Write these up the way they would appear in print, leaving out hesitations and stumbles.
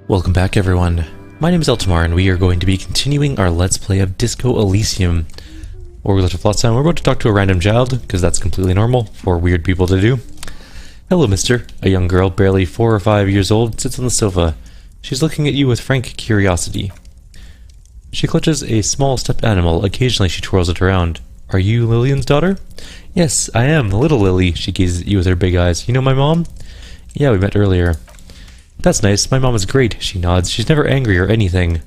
Welcome back, everyone. My name is Eltimar, and we are going to be continuing our Let's Play of Disco Elysium. Or we left off last time, we're about to talk to a random child, because that's completely normal for weird people to do. Hello, mister. A young girl, barely 4 or 5 years old, sits on the sofa. She's looking at you with frank curiosity. She clutches a small stuffed animal. Occasionally she twirls it around. Are you Lillian's daughter? Yes, I am, little Lily. She gazes at you with her big eyes. You know my mom? Yeah, we met earlier. That's nice. My mom is great, she nods. She's never angry or anything.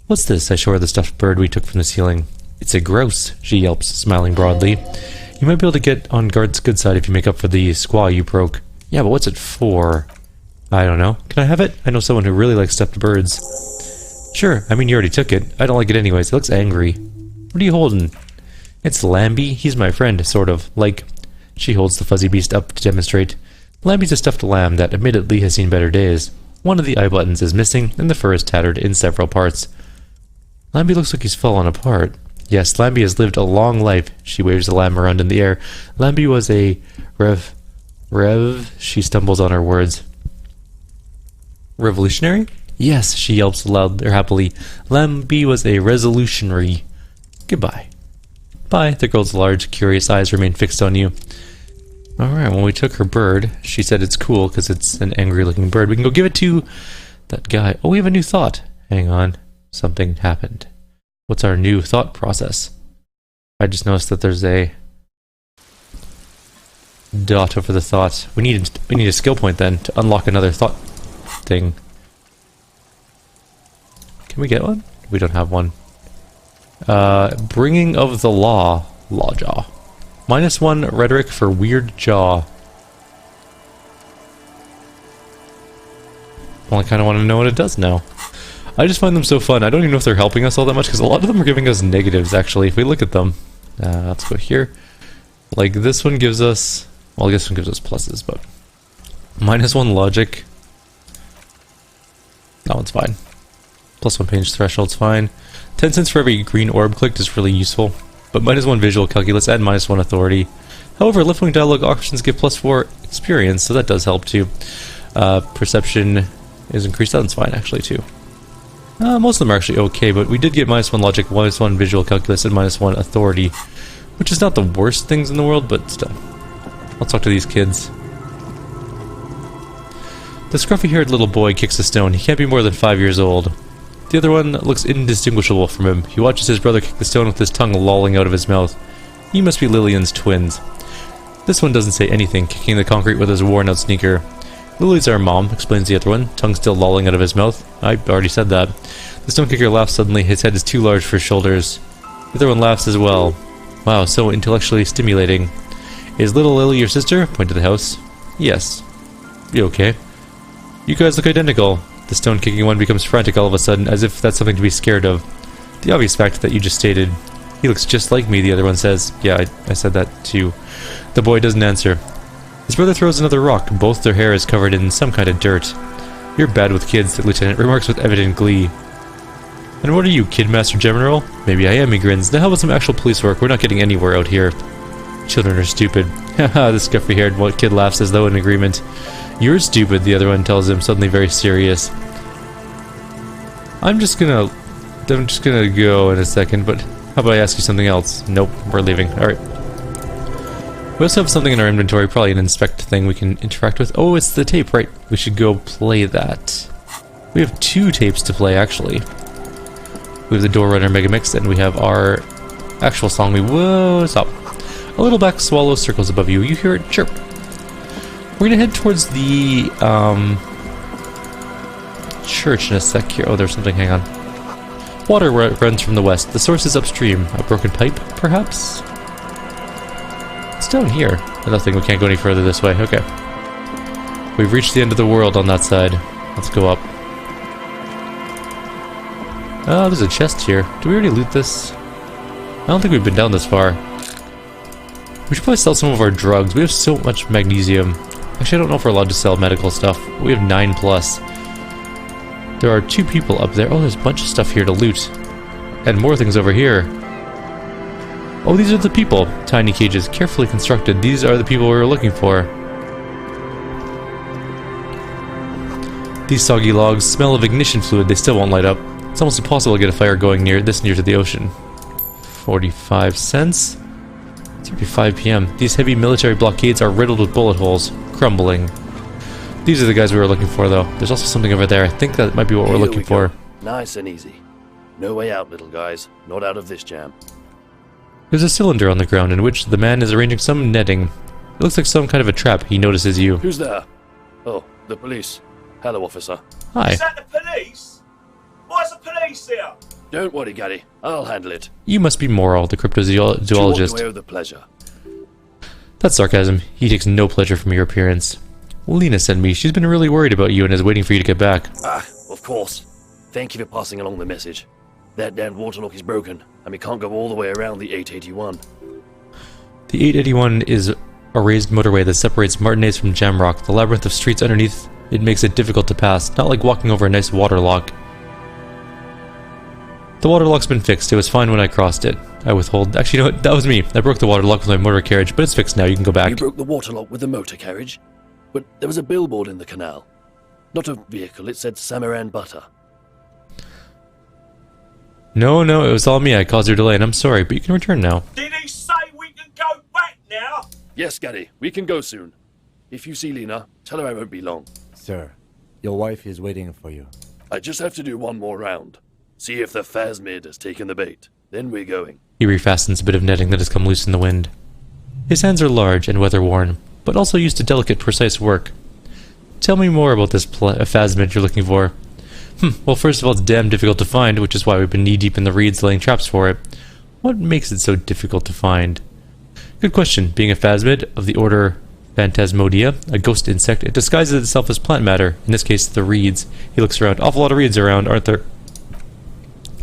What's this? I show her the stuffed bird we took from the ceiling. It's a grouse, she yelps, smiling broadly. You might be able to get on guard's good side if you make up for the squaw you broke. Yeah, but what's it for? I don't know. Can I have it? I know someone who really likes stuffed birds. Sure, I mean you already took it. I don't like it anyways. It looks angry. What are you holding? It's Lambie. He's my friend, sort of. Like, she holds the fuzzy beast up to demonstrate. Lambie's a stuffed lamb that admittedly has seen better days. One of the eye buttons is missing, and the fur is tattered in several parts. Lambie looks like he's fallen apart. Yes, Lambie has lived a long life. She waves the lamb around in the air. Lambie was a she stumbles on her words. Revolutionary? Yes, she yelps aloud or happily. Lambie was a resolutionary. Goodbye. Bye. The girl's large, curious eyes remain fixed on you. Alright, when we took her bird, she said it's cool because it's an angry-looking bird. We can go give it to that guy. Oh, we have a new thought. Hang on. Something happened. What's our new thought process? I just noticed that there's a dot over the thought. We need a skill point then to unlock another thought thing. Can we get one? We don't have one. Bringing of the law. Lawjaw. -1 rhetoric for weird jaw. Well, I kind of want to know what it does now. I just find them so fun. I don't even know if they're helping us all that much, because a lot of them are giving us negatives, actually, if we look at them. Let's go here. Like, this one gives us... Well, this one gives us pluses, but... -1 logic. That one's fine. +1 page threshold's fine. 10 cents for every green orb clicked is really useful. But -1 visual calculus and -1 authority. However, left-wing dialogue options give +4 experience, so that does help too. Perception is increased. That's fine, actually, too. Most of them are actually okay, but we did get -1 logic, -1 visual calculus, and -1 authority, which is not the worst things in the world, but still. Let's talk to these kids. The scruffy-haired little boy kicks a stone. He can't be more than 5 years old. The other one looks indistinguishable from him. He watches his brother kick the stone with his tongue lolling out of his mouth. He must be Lillian's twins. This one doesn't say anything, kicking the concrete with his worn-out sneaker. Lily's our mom, explains the other one, tongue still lolling out of his mouth. I already said that. The stone kicker laughs suddenly. His head is too large for his shoulders. The other one laughs as well. Wow, so intellectually stimulating. Is little Lily your sister? Point to the house. Yes. You okay? You guys look identical. The stone-kicking one becomes frantic all of a sudden, as if that's something to be scared of. The obvious fact that you just stated. He looks just like me, the other one says. Yeah, I said that too. The boy doesn't answer. His brother throws another rock. Both their hair is covered in some kind of dirt. You're bad with kids, the lieutenant remarks with evident glee. And what are you, Kidmaster General? Maybe I am, he grins. Now how about some actual police work? We're not getting anywhere out here. Children are stupid. Haha, the scruffy-haired kid laughs as though in agreement. You're stupid, the other one tells him, suddenly very serious. I'm just gonna go in a second, but how about I ask you something else? Nope, we're leaving. Alright. We also have something in our inventory, probably an inspect thing we can interact with. Oh, it's the tape, right. We should go play that. We have 2 tapes to play, actually. We have the Door Runner Mega Mix, and we have our actual song. Whoa, stop. A little back swallow circles above you. You hear it chirp. We're gonna head towards the, church in a sec here. Oh, there's something, hang on. Water runs from the west. The source is upstream. A broken pipe, perhaps? It's down here. Nothing, we can't go any further this way. Okay. We've reached the end of the world on that side. Let's go up. Oh, there's a chest here. Did we already loot this? I don't think we've been down this far. We should probably sell some of our drugs. We have so much magnesium. Actually, I don't know if we're allowed to sell medical stuff. We have 9+. There are 2 people up there. Oh, there's a bunch of stuff here to loot. And more things over here. Oh, these are the people. Tiny cages, carefully constructed. These are the people we were looking for. These soggy logs smell of ignition fluid, they still won't light up. It's almost impossible to get a fire going this near to the ocean. 45 cents? It's already 5 p.m. These heavy military blockades are riddled with bullet holes, crumbling. These are the guys we were looking for, though. There's also something over there. I think that might be what we're looking for. Nice and easy. No way out, little guys. Not out of this jam. There's a cylinder on the ground in which the man is arranging some netting. It looks like some kind of a trap. He notices you. Who's there? Oh, the police. Hello, officer. Hi. Is that the police? Why's the police here? Don't worry, Gary. I'll handle it. You must be Moral, the cryptozoologist. Away with the pleasure. That's sarcasm. He takes no pleasure from your appearance. Lena sent me. She's been really worried about you and is waiting for you to get back. Ah, of course. Thank you for passing along the message. That damned waterlock is broken, and we can't go all the way around the 881. The 881 is a raised motorway that separates Martinez from Jamrock. The labyrinth of streets underneath it makes it difficult to pass, not like walking over a nice waterlock. The waterlock's been fixed. It was fine when I crossed it. I withhold. Actually, you know what? That was me. I broke the waterlock with my motor carriage, but it's fixed now. You can go back. You broke the waterlock with the motor carriage? But there was a billboard in the canal. Not a vehicle, it said Samaran Butter. No, it was all me. I caused your delay, and I'm sorry, but you can return now. Did he say we can go back now? Yes, Gary, we can go soon. If you see Lena, tell her I won't be long. Sir, your wife is waiting for you. I just have to do one more round. See if the phasmid has taken the bait. Then we're going. He refastens a bit of netting that has come loose in the wind. His hands are large and weather-worn, but also used to delicate, precise work. Tell me more about this phasmid you're looking for. Well, first of all, it's damn difficult to find, which is why we've been knee-deep in the reeds laying traps for it. What makes it so difficult to find? Good question. Being a phasmid of the order Phantasmodia, a ghost insect, it disguises itself as plant matter, in this case, the reeds. He looks around. Awful lot of reeds around, aren't there?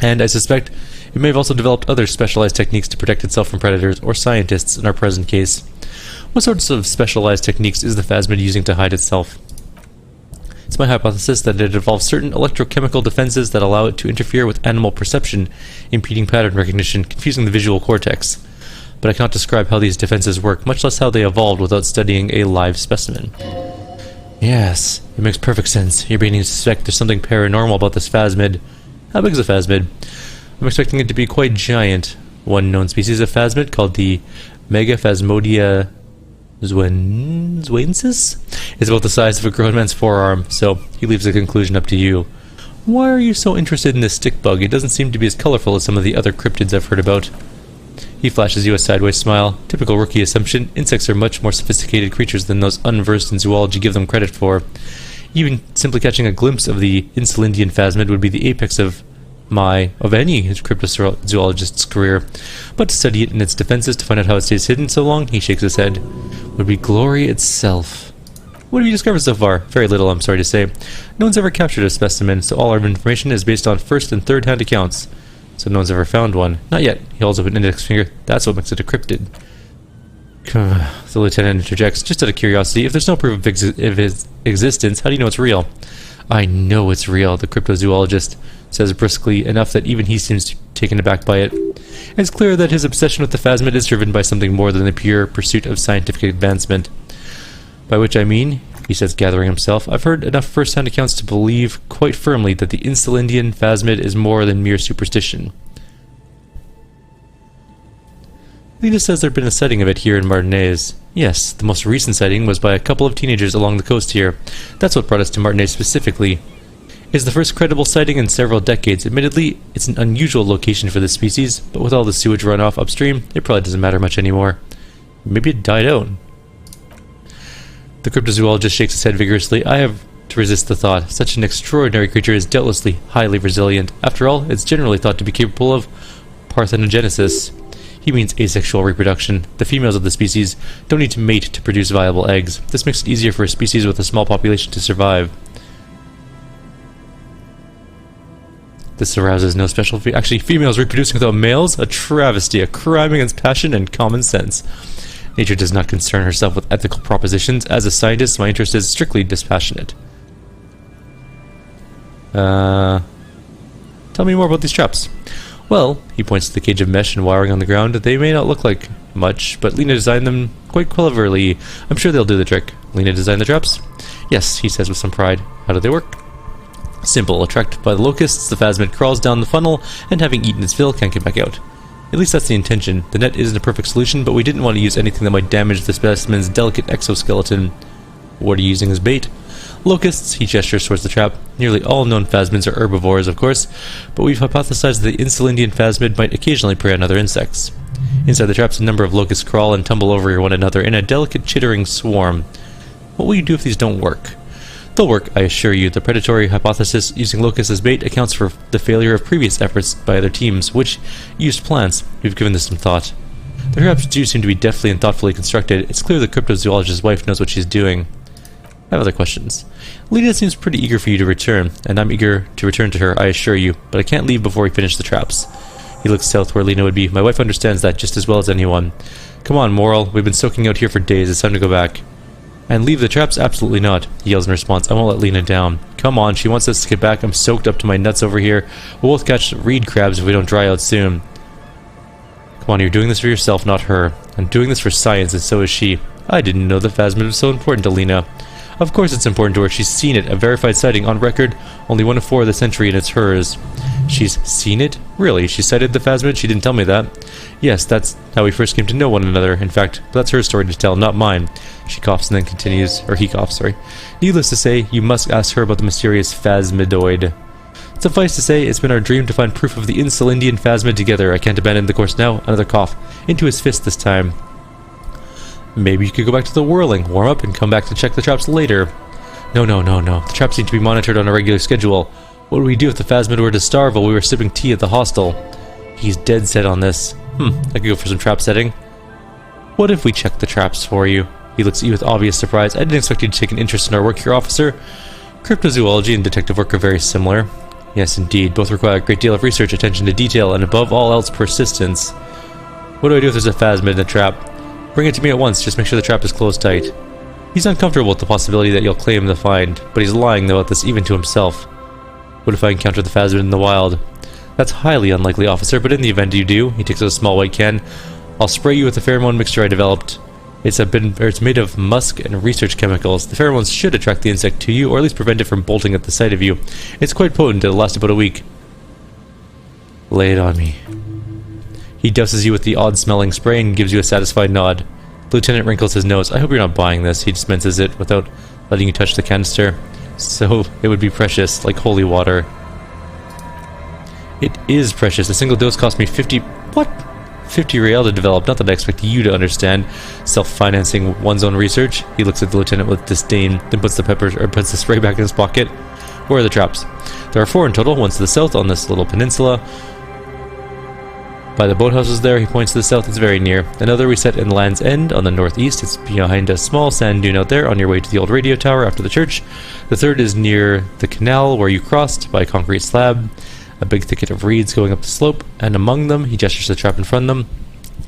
And I suspect it may have also developed other specialized techniques to protect itself from predators, or scientists in our present case. What sorts of specialized techniques is the phasmid using to hide itself? It's my hypothesis that it involves certain electrochemical defenses that allow it to interfere with animal perception, impeding pattern recognition, confusing the visual cortex. But I cannot describe how these defenses work, much less how they evolved without studying a live specimen. Yes, it makes perfect sense. You're beginning to suspect there's something paranormal about this phasmid. How big is a phasmid? I'm expecting it to be quite giant. One known species of phasmid, called the Megaphasmodia Zwenensis, is about the size of a grown man's forearm, so he leaves the conclusion up to you. Why are you so interested in this stick bug? It doesn't seem to be as colorful as some of the other cryptids I've heard about. He flashes you a sideways smile. Typical rookie assumption. Insects are much more sophisticated creatures than those unversed in zoology give them credit for. Even simply catching a glimpse of the Insulindian phasmid would be the apex of any cryptozoologist's career. But to study it and its defenses, to find out how it stays hidden so long, he shakes his head, would be glory itself. What have you discovered so far? Very little, I'm sorry to say. No one's ever captured a specimen, so all our information is based on first and third hand accounts. So no one's ever found one. Not yet. He holds up an index finger. That's what makes it a cryptid. The lieutenant interjects, just out of curiosity, if there's no proof of its existence, how do you know it's real? I know it's real, the cryptozoologist says briskly, enough that even he seems taken aback by it. It's clear that his obsession with the phasmid is driven by something more than the pure pursuit of scientific advancement. By which I mean, he says, gathering himself, I've heard enough first-hand accounts to believe quite firmly that the Insulindian phasmid is more than mere superstition. Lena says there had been a sighting of it here in Martinez. Yes, the most recent sighting was by a couple of teenagers along the coast here. That's what brought us to Martinez specifically. It's the first credible sighting in several decades. Admittedly, it's an unusual location for this species, but with all the sewage runoff upstream, it probably doesn't matter much anymore. Maybe it died out. The cryptozoologist shakes his head vigorously. I have to resist the thought. Such an extraordinary creature is doubtlessly highly resilient. After all, it's generally thought to be capable of parthenogenesis. He means asexual reproduction. The females of the species don't need to mate to produce viable eggs. This makes it easier for a species with a small population to survive. This arouses no special actually, females reproducing without males? A travesty, a crime against passion and common sense. Nature does not concern herself with ethical propositions. As a scientist, my interest is strictly dispassionate. Tell me more about these traps. Well, he points to the cage of mesh and wiring on the ground. They may not look like much, but Lena designed them quite cleverly. I'm sure they'll do the trick. Lena designed the traps? Yes, he says with some pride. How do they work? Simple. Attracted by the locusts, the phasmid crawls down the funnel, and having eaten its fill, can't get back out. At least that's the intention. The net isn't a perfect solution, but we didn't want to use anything that might damage the specimen's delicate exoskeleton. What are you using as bait? Locusts, he gestures towards the trap. Nearly all known phasmids are herbivores, of course, but we've hypothesized that the Insulindian phasmid might occasionally prey on other insects. Inside the traps, a number of locusts crawl and tumble over one another in a delicate chittering swarm. What will you do if these don't work? They'll work, I assure you. The predatory hypothesis using locusts as bait accounts for the failure of previous efforts by other teams, which used plants. We've given this some thought. The traps do seem to be deftly and thoughtfully constructed. It's clear the cryptozoologist's wife knows what she's doing. I have other questions. Lena seems pretty eager for you to return, and I'm eager to return to her, I assure you, but I can't leave before we finish the traps. He looks south where Lena would be. My wife understands that just as well as anyone. Come on, Moral. We've been soaking out here for days. It's time to go back. And leave the traps? Absolutely not, he yells in response. I won't let Lena down. Come on, she wants us to get back. I'm soaked up to my nuts over here. We'll both catch reed crabs if we don't dry out soon. Come on, you're doing this for yourself, not her. I'm doing this for science, and so is she. I didn't know the phasmid was so important to Lena. Of course it's important to her. She's seen it. A verified sighting on record. Only 1 of 4 of the century, and it's hers. She's seen it? Really? She sighted the phasmid? She didn't tell me that. Yes, that's how we first came to know one another. In fact, that's her story to tell, not mine. She coughs and then continues, or he coughs, sorry. Needless to say, you must ask her about the mysterious phasmidoid. Suffice to say, it's been our dream to find proof of the Insulindian phasmid together. I can't abandon the course now. Another cough. Into his fist this time. Maybe you could go back to the whirling, warm up, and come back to check the traps later. No. The traps need to be monitored on a regular schedule. What would we do if the phasmid were to starve while we were sipping tea at the hostel? He's dead set on this. I could go for some trap setting. What if we checked the traps for you? He looks at you with obvious surprise. I didn't expect you to take an interest in our work here, officer. Cryptozoology and detective work are very similar. Yes, indeed. Both require a great deal of research, attention to detail, and above all else, persistence. What do I do if there's a phasmid in the trap? Bring it to me at once. Just make sure the trap is closed tight. He's uncomfortable with the possibility that you'll claim the find, but he's lying about this even to himself. What if I encounter the phasmid in the wild? That's highly unlikely, officer, but in the event you do, he takes out a small white can. I'll spray you with the pheromone mixture I developed. It's made of musk and research chemicals. The pheromones should attract the insect to you, or at least prevent it from bolting at the sight of you. It's quite potent. It'll last about a week. Lay it on me. He douses you with the odd-smelling spray and gives you a satisfied nod. The lieutenant wrinkles his nose. I hope you're not buying this. He dispenses it without letting you touch the canister. So it would be precious, like holy water. It is precious. A single dose cost me 50... What? 50 real to develop. Not that I expect you to understand. Self-financing one's own research. He looks at the lieutenant with disdain, then puts the spray back in his pocket. Where are the traps? There are 4 in total. One to the south on this little peninsula. By the boathouses there, he points to the south. It's very near. Another we set in Land's End on the northeast. It's behind a small sand dune out there on your way to the old radio tower after the church. The third is near the canal where you crossed by a concrete slab. A big thicket of reeds going up the slope, and among them, he gestures to the trap in front of them.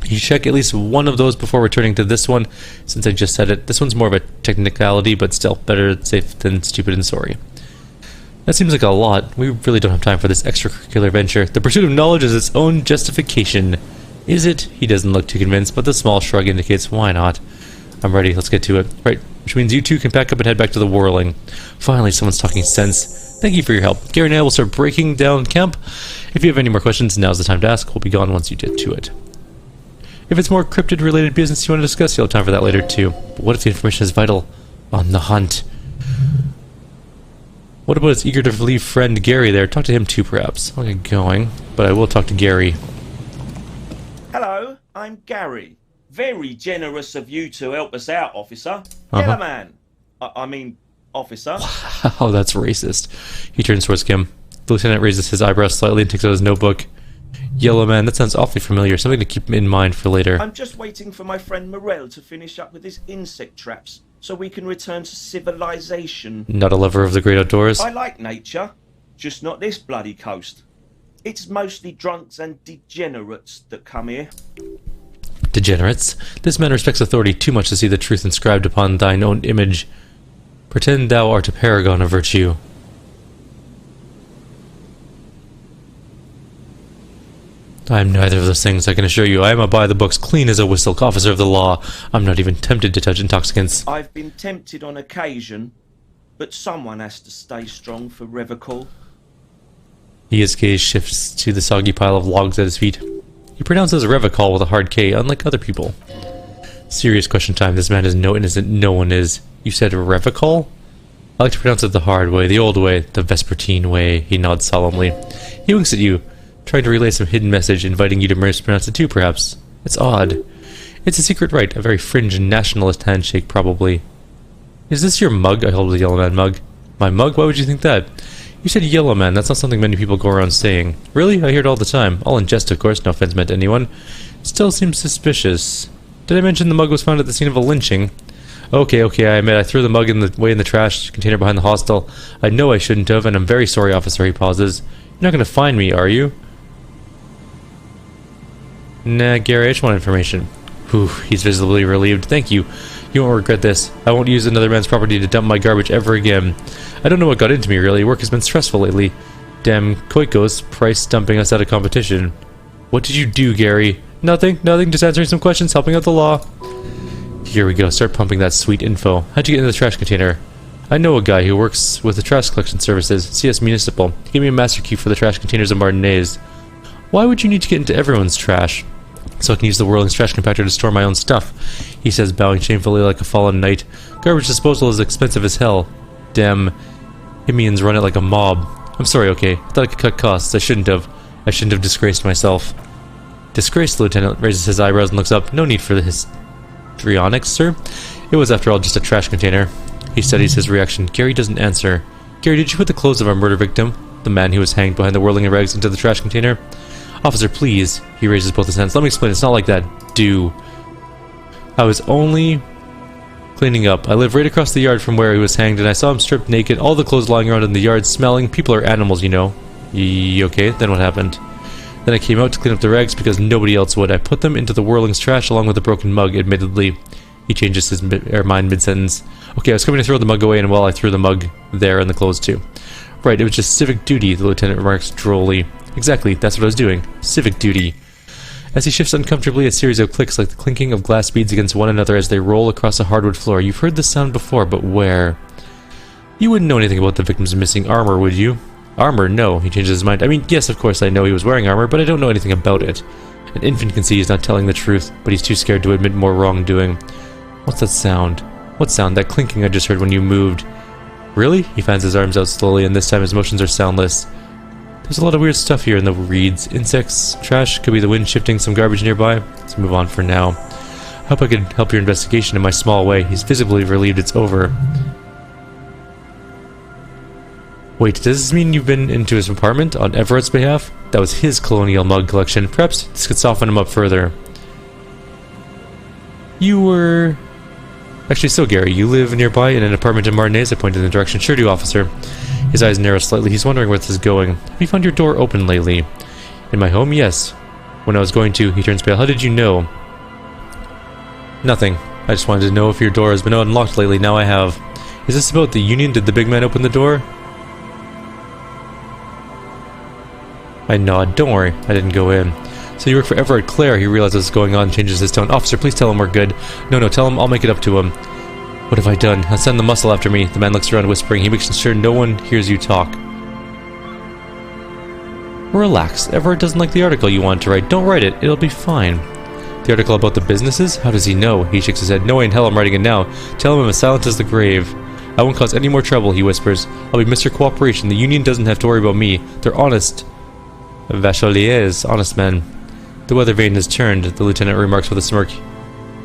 You check at least one of those before returning to this one, since I just said it. This one's more of a technicality, but still, better safe than stupid and sorry. That seems like a lot. We really don't have time for this extracurricular venture. The pursuit of knowledge is its own justification. Is it? He doesn't look too convinced, but the small shrug indicates why not. I'm ready, let's get to it. Right, which means you two can pack up and head back to the whirling. Finally, someone's talking sense. Thank you for your help. Gary and I will start breaking down camp. If you have any more questions, now's the time to ask. We'll be gone once you get to it. If it's more cryptid-related business you want to discuss, you'll have time for that later too. But what if the information is vital? On the hunt. What about his eager to leave friend Gary there? Talk to him too, perhaps. I'll get going, but I will talk to Gary. Hello, I'm Gary. Very generous of you to help us out, officer. Yellow man. I mean, officer. Oh, that's racist. He turns towards Kim. The lieutenant raises his eyebrows slightly and takes out his notebook. Yellow man, that sounds awfully familiar. Something to keep in mind for later. I'm just waiting for my friend Morel to finish up with his insect traps, so we can return to civilization. Not a lover of the great outdoors? I like nature, just not this bloody coast. It's mostly drunks and degenerates that come here. Degenerates? This man respects authority too much to see the truth inscribed upon thine own image. Pretend thou art a paragon of virtue. I am neither of those things, I can assure you. I am a by-the-books, clean as a whistle officer of the law. I'm not even tempted to touch intoxicants. I've been tempted on occasion, but someone has to stay strong for Revocol. His gaze shifts to the soggy pile of logs at his feet. He pronounces Revocol with a hard K, unlike other people. Serious question time. This man is no innocent. No one is. You said Revocol? I like to pronounce it the hard way, the old way, the Vespertine way. He nods solemnly. He winks at you, trying to relay some hidden message, inviting you to mispronounce it too, perhaps. It's odd. It's a secret rite, a very fringe nationalist handshake, probably. Is this your mug? I hold the Yellow Man mug. My mug? Why would you think that? You said Yellow Man. That's not something many people go around saying. Really? I hear it all the time. All in jest, of course. No offense meant to anyone. Still seems suspicious. Did I mention the mug was found at the scene of a lynching? Okay, I admit I threw the mug away in the trash container behind the hostel. I know I shouldn't have, and I'm very sorry, officer. He pauses. You're not going to find me, are you? Nah, Gary, I just want information. Whew, he's visibly relieved. Thank you. You won't regret this. I won't use another man's property to dump my garbage ever again. I don't know what got into me, really. Work has been stressful lately. Damn Koikos, price dumping us out of competition. What did you do, Gary? Nothing, just answering some questions, helping out the law. Here we go, start pumping that sweet info. How'd you get into the trash container? I know a guy who works with the trash collection services, CS Municipal. He gave me a master key for the trash containers of Martinez. Why would you need to get into everyone's trash? So I can use the Whirling's trash compactor to store my own stuff, he says, bowing shamefully like a fallen knight. Garbage disposal is expensive as hell. Damn, Himians run it like a mob. I'm sorry, okay. I thought I could cut costs. I shouldn't have disgraced myself. Disgraced, the lieutenant raises his eyebrows and looks up. No need for the histrionics, sir. It was, after all, just a trash container. He studies his reaction. Gary doesn't answer. Gary, did you put the clothes of our murder victim, the man who was hanged behind the whirling rags, into the trash container? Officer, please. He raises both his hands. Let me explain. It's not like that. Do. I was only cleaning up. I live right across the yard from where he was hanged, and I saw him stripped naked, all the clothes lying around in the yard, smelling. People are animals, you know. Okay, then what happened? Then I came out to clean up the rags because nobody else would. I put them into the Whirling's trash along with the broken mug, admittedly. He changes his mind mid-sentence. Okay, I was coming to throw the mug away, and well, I threw the mug there and the clothes too. Right, it was just civic duty, the lieutenant remarks drolly. Exactly, that's what I was doing. Civic duty. As he shifts uncomfortably, a series of clicks like the clinking of glass beads against one another as they roll across a hardwood floor. You've heard this sound before, but where? You wouldn't know anything about the victim's missing armor, would you? Armor? No. He changes his mind. I mean, yes, of course I know he was wearing armor, but I don't know anything about it. An infant can see he's not telling the truth, but he's too scared to admit more wrongdoing. What's that sound? What sound? That clinking I just heard when you moved. Really? He fans his arms out slowly, and this time his motions are soundless. There's a lot of weird stuff here in the reeds. Insects, trash, could be the wind shifting some garbage nearby. Let's move on for now. I hope I could help your investigation in my small way. He's visibly relieved it's over. Wait, does this mean you've been into his apartment on Everett's behalf? That was his colonial mug collection. Perhaps this could soften him up further. You were... Actually, so Gary, you live nearby in an apartment in Martinez? I pointed in the direction. Sure do, officer. His eyes narrow slightly. He's wondering where this is going. Have you found your door open lately? In my home? Yes. When I was going to, he turns pale. How did you know? Nothing. I just wanted to know if your door has been unlocked lately. Now I have. Is this about the Union? Did the big man open the door? I nod. Don't worry. I didn't go in. So you work for Everett Clare. He realizes what's going on, changes his tone. Officer, please tell him we're good. No, tell him I'll make it up to him. What have I done? I'll send the muscle after me. The man looks around whispering. He makes sure no one hears you talk. Relax. Everett doesn't like the article you want to write. Don't write it. It'll be fine. The article about the businesses? How does he know? He shakes his head. No way in hell I'm writing it now. Tell him I'm as silent as the grave. I won't cause any more trouble, he whispers. I'll be Mr. Cooperation. The Union doesn't have to worry about me. They're honest. Vacholiers, honest men. The weather vane is turned, the lieutenant remarks with a smirk.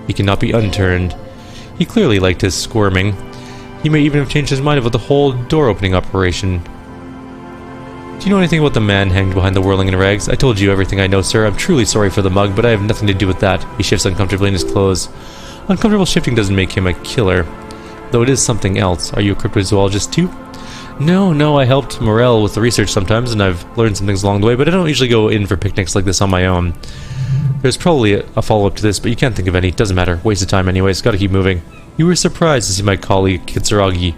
He cannot be unturned. He clearly liked his squirming. He may even have changed his mind about the whole door-opening operation. Do you know anything about the man hanged behind the whirling in rags? I told you everything I know, sir. I'm truly sorry for the mug, but I have nothing to do with that. He shifts uncomfortably in his clothes. Uncomfortable shifting doesn't make him a killer. Though it is something else. Are you a cryptozoologist too? No, I helped Morel with the research sometimes, and I've learned some things along the way, but I don't usually go in for picnics like this on my own. There's probably a follow-up to this, but you can't think of any. Doesn't matter. Waste of time anyways. Gotta keep moving. You were surprised to see my colleague, Kitsuragi.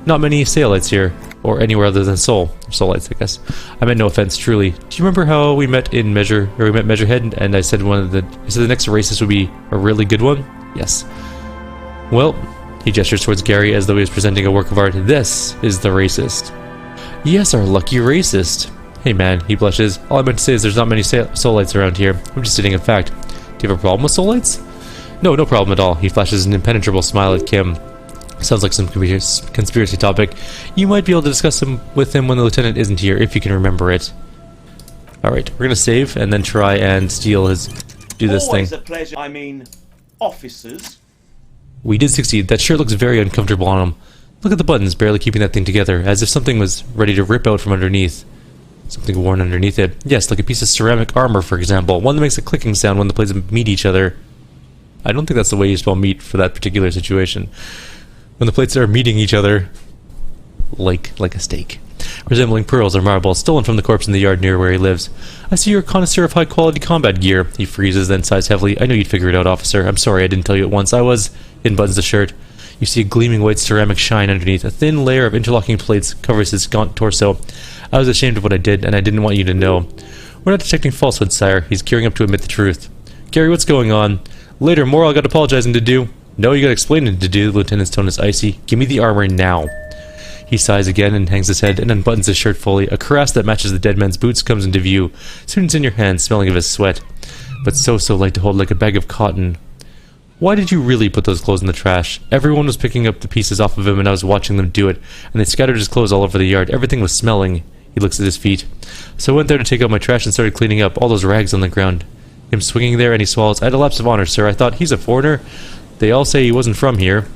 Not many Saolites here, or anywhere other than Seoul. Soulites, I guess. I meant no offense, truly. Do you remember how we met in Measurehead, and I said the next racist would be a really good one? Yes. Well, He gestures towards Gary as though he was presenting a work of art. This is the racist. Yes, our lucky racist. Hey man, he blushes. All I meant to say is there's not many soulites around here. I'm just stating a fact. Do you have a problem with soulites? No, no problem at all. He flashes an impenetrable smile at Kim. Sounds like some conspiracy topic. You might be able to discuss them with him when the lieutenant isn't here, if you can remember it. Alright, we're gonna save and then try and steal his... do this Always thing. a pleasure. I mean, officers. We did succeed. That shirt looks very uncomfortable on him. Look at the buttons, barely keeping that thing together, as if something was ready to rip out from underneath. Something worn underneath it. Yes, like a piece of ceramic armor, for example. One that makes a clicking sound when the plates meet each other. I don't think that's the way you spell meat for that particular situation. When the plates are meeting each other, like a steak. Resembling pearls or marble, stolen from the corpse in the yard near where he lives. I see you're a connoisseur of high-quality combat gear. He freezes, then sighs heavily. I knew you'd figure it out, officer. I'm sorry I didn't tell you at once. I was... In buttons the shirt. You see a gleaming white ceramic shine underneath. A thin layer of interlocking plates covers his gaunt torso. I was ashamed of what I did, and I didn't want you to know. We're not detecting falsehood, sire. He's gearing up to admit the truth. Gary, what's going on? Later, more I got apologizing to do. No, you got explaining to do. The lieutenant's tone is icy. Give me the armor now. He sighs again and hangs his head and unbuttons his shirt fully. A cuirass that matches the dead man's boots comes into view. Soon it's in your hand, smelling of his sweat. But so light to hold, like a bag of cotton. Why did you really put those clothes in the trash? Everyone was picking up the pieces off of him and I was watching them do it. And they scattered his clothes all over the yard. Everything was smelling. He looks at his feet. So I went there to take out my trash and started cleaning up all those rags on the ground. Him swinging there and he swallows. I had a lapse of honor, sir. I thought, he's a foreigner. They all say he wasn't from here.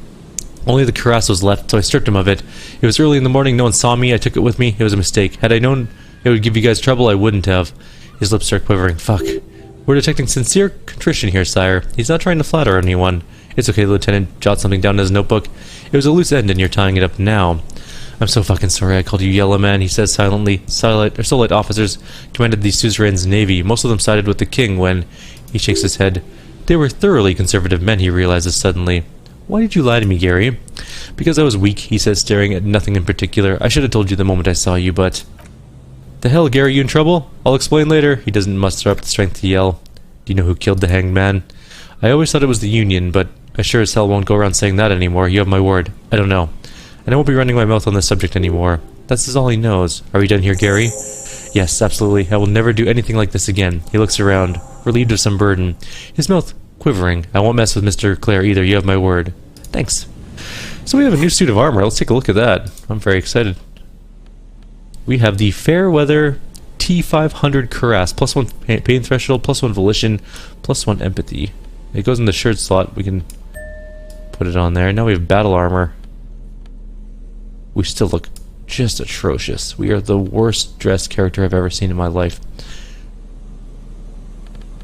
Only the cuirass was left, so I stripped him of it. It was early in the morning, no one saw me, I took it with me. It was a mistake. Had I known it would give you guys trouble, I wouldn't have. His lips start quivering. Fuck. We're detecting sincere contrition here, sire. He's not trying to flatter anyone. It's okay, the lieutenant jots something down in his notebook. It was a loose end and you're tying it up now. I'm so fucking sorry I called you Yellow Man, he says silently. Solite officers commanded the suzerain's navy. Most of them sided with the king when... He shakes his head. They were thoroughly conservative men, he realizes suddenly. Why did you lie to me, Gary? Because I was weak, he says, staring at nothing in particular. I should have told you the moment I saw you, but... The hell, Gary, you in trouble? I'll explain later. He doesn't muster up the strength to yell. Do you know who killed the hanged man? I always thought it was the Union, but I sure as hell won't go around saying that anymore. You have my word. I don't know. And I won't be running my mouth on this subject anymore. That's all he knows. Are we done here, Gary? Yes, absolutely. I will never do anything like this again. He looks around, relieved of some burden. His mouth quivering. I won't mess with Mr. Clare either. You have my word. Thanks. So we have a new suit of armor. Let's take a look at that. I'm very excited. We have the Fairweather T500 Cuirass. +1 pain threshold, +1 volition, +1 empathy. It goes in the shirt slot. We can put it on there. Now we have battle armor. We still look just atrocious. We are the worst dressed character I've ever seen in my life.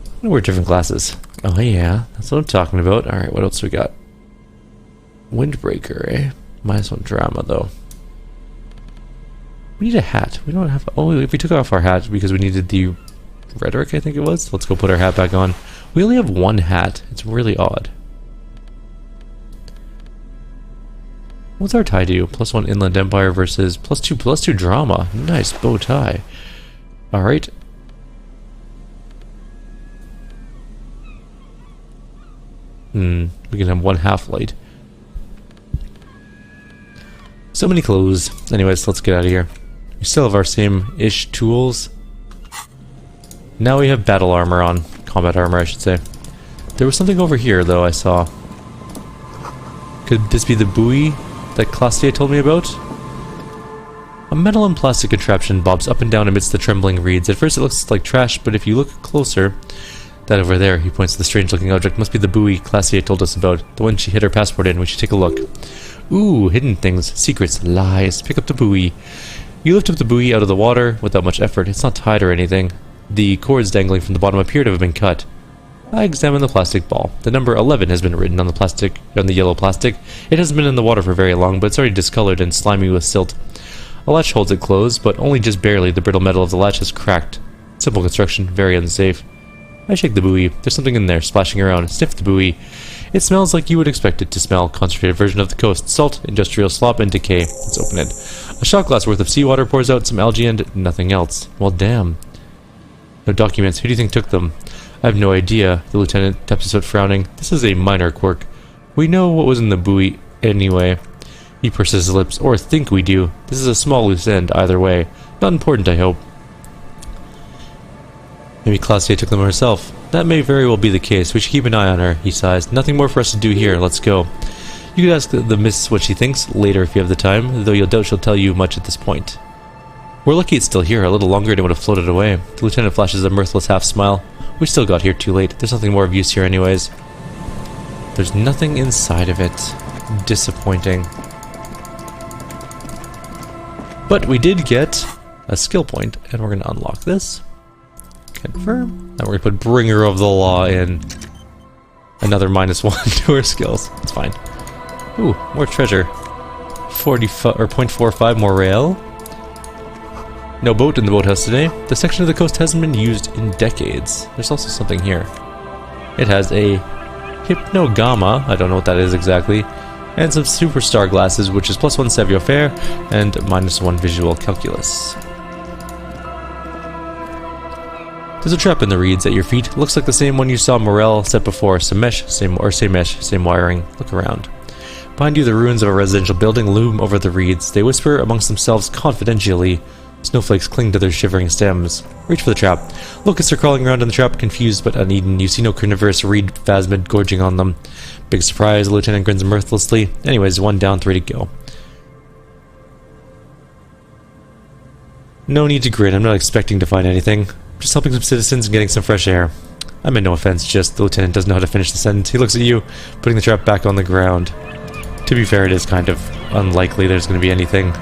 I'm gonna wear different glasses. Oh yeah, that's what I'm talking about. Alright, what else we got? Windbreaker, eh? -1 drama, though. We need a hat. We don't have... Oh, if we took off our hat because we needed the rhetoric, I think it was. Let's go put our hat back on. We only have one hat. It's really odd. What's our tie do? +1 Inland Empire versus +2 drama. Nice bow tie. Alright. We can have one half light. So many clothes. Anyways, let's get out of here. We still have our same-ish tools. Now we have battle armor on. Combat armor, I should say. There was something over here, though, I saw. Could this be the buoy that Classier told me about? A metal and plastic contraption bobs up and down amidst the trembling reeds. At first it looks like trash, but if you look closer... That over there, he points to the strange-looking object, must be the buoy Classier told us about. The one she hid her passport in. We should take a look. Ooh, hidden things, secrets, lies. Pick up the buoy. You lift up the buoy out of the water without much effort. It's not tied or anything. The cords dangling from the bottom appear to have been cut. I examine the plastic ball. The number 11 has been written on the yellow plastic. It hasn't been in the water for very long, but it's already discolored and slimy with silt. A latch holds it closed, but only just barely. The brittle metal of the latch has cracked. Simple construction, very unsafe. I shake the buoy. There's something in there, splashing around. Sniff the buoy. It smells like you would expect it to smell. Concentrated version of the coast. Salt, industrial slop, and decay. Let's open it. A shot glass worth of seawater pours out, some algae, and nothing else. Well, damn. No documents. Who do you think took them? I have no idea. The lieutenant taps his foot, frowning. This is a minor quirk. We know what was in the buoy. anyway. He purses his lips, or think we do. This is a small loose end, either way. Not important, I hope. Maybe Claudia took them herself. That may very well be the case. We should keep an eye on her, he sighs. Nothing more for us to do here. Let's go. You could ask the miss what she thinks later if you have the time, though you'll doubt she'll tell you much at this point. We're lucky it's still here. A little longer and it would have floated away. The lieutenant flashes a mirthless half-smile. We still got here too late. There's nothing more of use here anyways. There's nothing inside of it. Disappointing. But we did get a skill point, and we're going to unlock this. Confirm. Now we're going to put Bringer of the Law in. Another -1 to our skills. It's fine. Ooh, more treasure. 45 or 0.45 more rail. No boat in the boathouse today. The section of the coast hasn't been used in decades. There's also something here. It has a Hypnogamma, I don't know what that is exactly, and some superstar glasses, which is +1 savoir faire and -1 visual calculus. There's a trap in the reeds at your feet. Looks like the same one you saw Morel set before. Some mesh, same wiring. Look around. Behind you, the ruins of a residential building loom over the reeds. They whisper amongst themselves confidentially. Snowflakes cling to their shivering stems. Reach for the trap. Locusts are crawling around in the trap, confused but uneaten. You see no carnivorous reed phasmid gorging on them. Big surprise, the lieutenant grins mirthlessly. Anyways, 1 down, 3 to go. No need to grin, I'm not expecting to find anything. Just helping some citizens and getting some fresh air. I meant no offense, just the lieutenant doesn't know how to finish the sentence. He looks at you, putting the trap back on the ground. To be fair, it is kind of unlikely there's going to be anything.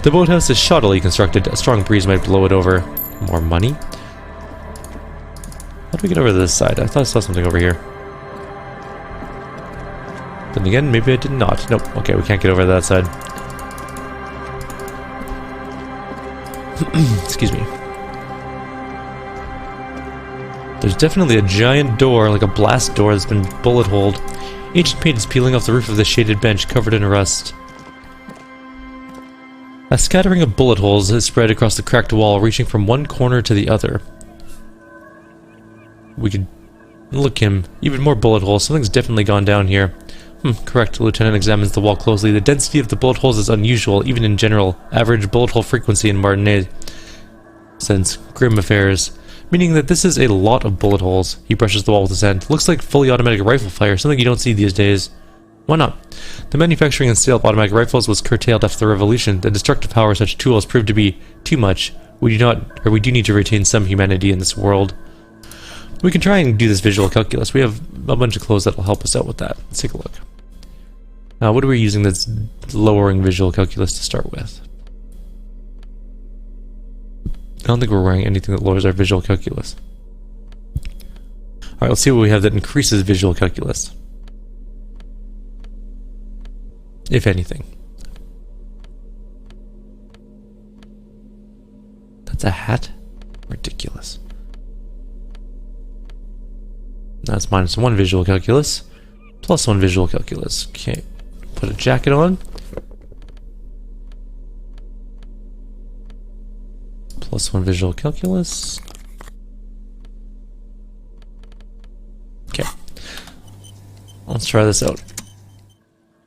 The boathouse is shoddily constructed. A strong breeze might blow it over. More money? How do we get over to this side? I thought I saw something over here. Then again, maybe I did not. Nope. Okay, we can't get over to that side. Excuse me. There's definitely a giant door, like a blast door, that's been bullet-holed. Ancient paint is peeling off the roof of the shaded bench, covered in rust. A scattering of bullet holes is spread across the cracked wall, reaching from one corner to the other. We could look him. Even more bullet holes. Something's definitely gone down here. Correct. The lieutenant examines the wall closely. The density of the bullet holes is unusual, even in general. Average bullet hole frequency in Martinet sense. Grim affairs. Meaning that this is a lot of bullet holes. He brushes the wall with his hand. Looks like fully automatic rifle fire, something you don't see these days. Why not? The manufacturing and sale of automatic rifles was curtailed after the revolution. The destructive power of such tools proved to be too much. We do need to retain some humanity in this world. We can try and do this visual calculus. We have a bunch of clothes that will help us out with that. Let's take a look. Now, what are we using that's lowering visual calculus to start with? I don't think we're wearing anything that lowers our visual calculus. Alright, let's see what we have that increases visual calculus. If anything. That's a hat? Ridiculous. That's -1 visual calculus. +1 visual calculus. Okay. Put a jacket on. +1 visual calculus. Okay. Let's try this out.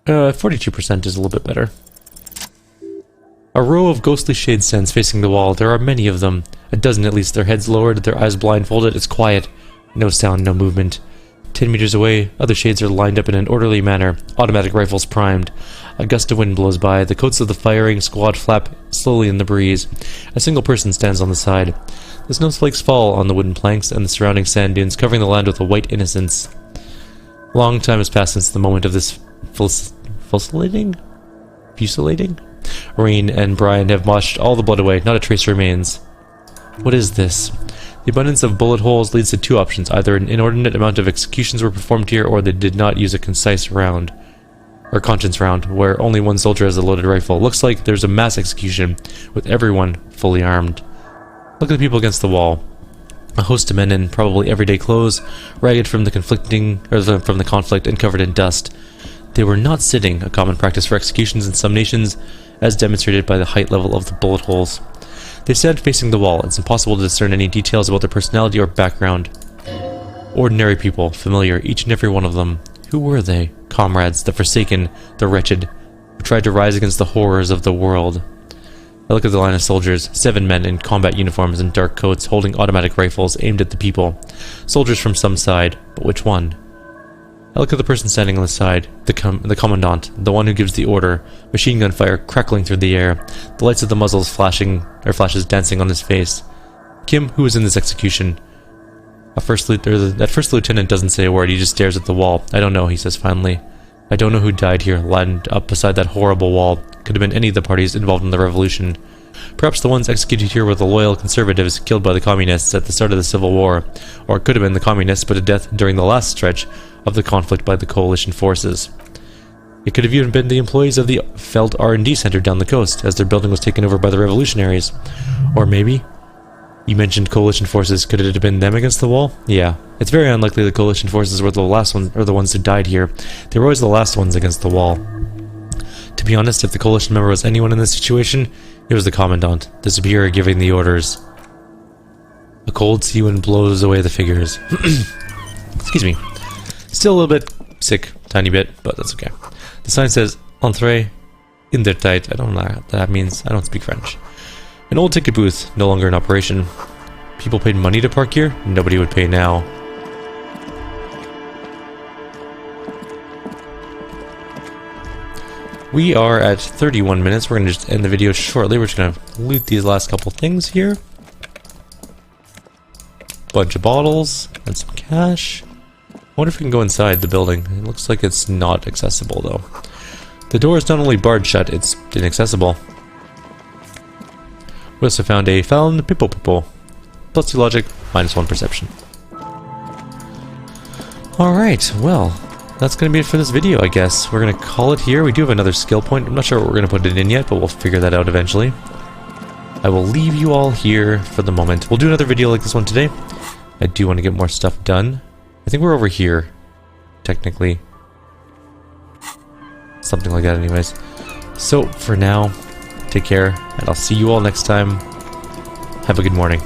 42% is a little bit better. A row of ghostly shades stands facing the wall. There are many of them. A dozen at least, their heads lowered, their eyes blindfolded. It's quiet. No sound, no movement. 10 meters away, other shades are lined up in an orderly manner. Automatic rifles primed. A gust of wind blows by. The coats of the firing squad flap slowly in the breeze. A single person stands on the side. The snowflakes fall on the wooden planks and the surrounding sand dunes, covering the land with a white innocence. Long time has passed since the moment of this fusilating? Rain and Brian have washed all the blood away. Not a trace remains. What is this? The abundance of bullet holes leads to 2 options. Either an inordinate amount of executions were performed here, or they did not use a concise round. Or conscience round, where only one soldier has a loaded rifle. Looks like there's a mass execution, with everyone fully armed. Look at the people against the wall. A host of men in probably everyday clothes, ragged from the conflict and covered in dust. They were not sitting, a common practice for executions in some nations, as demonstrated by the height level of the bullet holes. They stand facing the wall. It's impossible to discern any details about their personality or background. Ordinary people, familiar, each and every one of them. Who were they? Comrades, the forsaken, the wretched, who tried to rise against the horrors of the world. I look at the line of soldiers, 7 men in combat uniforms and dark coats holding automatic rifles aimed at the people. Soldiers from some side, but which one? I look at the person standing on the side, the commandant, the one who gives the order, machine gun fire crackling through the air, the lights of the muzzles flashes dancing on his face. Kim, who was in this execution? That first lieutenant doesn't say a word, he just stares at the wall. I don't know, he says finally. I don't know who died here, lined up beside that horrible wall. Could have been any of the parties involved in the revolution. Perhaps the ones executed here were the loyal conservatives killed by the communists at the start of the Civil War, or it could have been the communists put to death during the last stretch of the conflict by the coalition forces. It could have even been the employees of the Feld R&D Center down the coast, as their building was taken over by the revolutionaries. Or maybe... You mentioned coalition forces. Could it have been them against the wall? Yeah. It's very unlikely the coalition forces were the last ones, or the ones who died here. They were always the last ones against the wall. To be honest, if the coalition member was anyone in this situation, it was the commandant, the superior giving the orders. A cold sea wind blows away the figures. Excuse me. Still a little bit sick, tiny bit, but that's okay. The sign says, Entree in der Zeit. I don't know what that means. I don't speak French. An old ticket booth, no longer in operation. People paid money to park here? Nobody would pay now. We are at 31 minutes. We're going to just end the video shortly. We're just going to loot these last couple things here. Bunch of bottles and some cash. I wonder if we can go inside the building. It looks like it's not accessible though. The door is not only barred shut, it's inaccessible. We also found a found Pippo. Plus 2 logic, minus 1 perception. Alright, well, that's going to be it for this video, I guess. We're going to call it here. We do have another skill point. I'm not sure what we're going to put it in yet, but we'll figure that out eventually. I will leave you all here for the moment. We'll do another video like this one today. I do want to get more stuff done. I think we're over here, technically. Something like that anyways. So, for now... Take care, and I'll see you all next time. Have a good morning.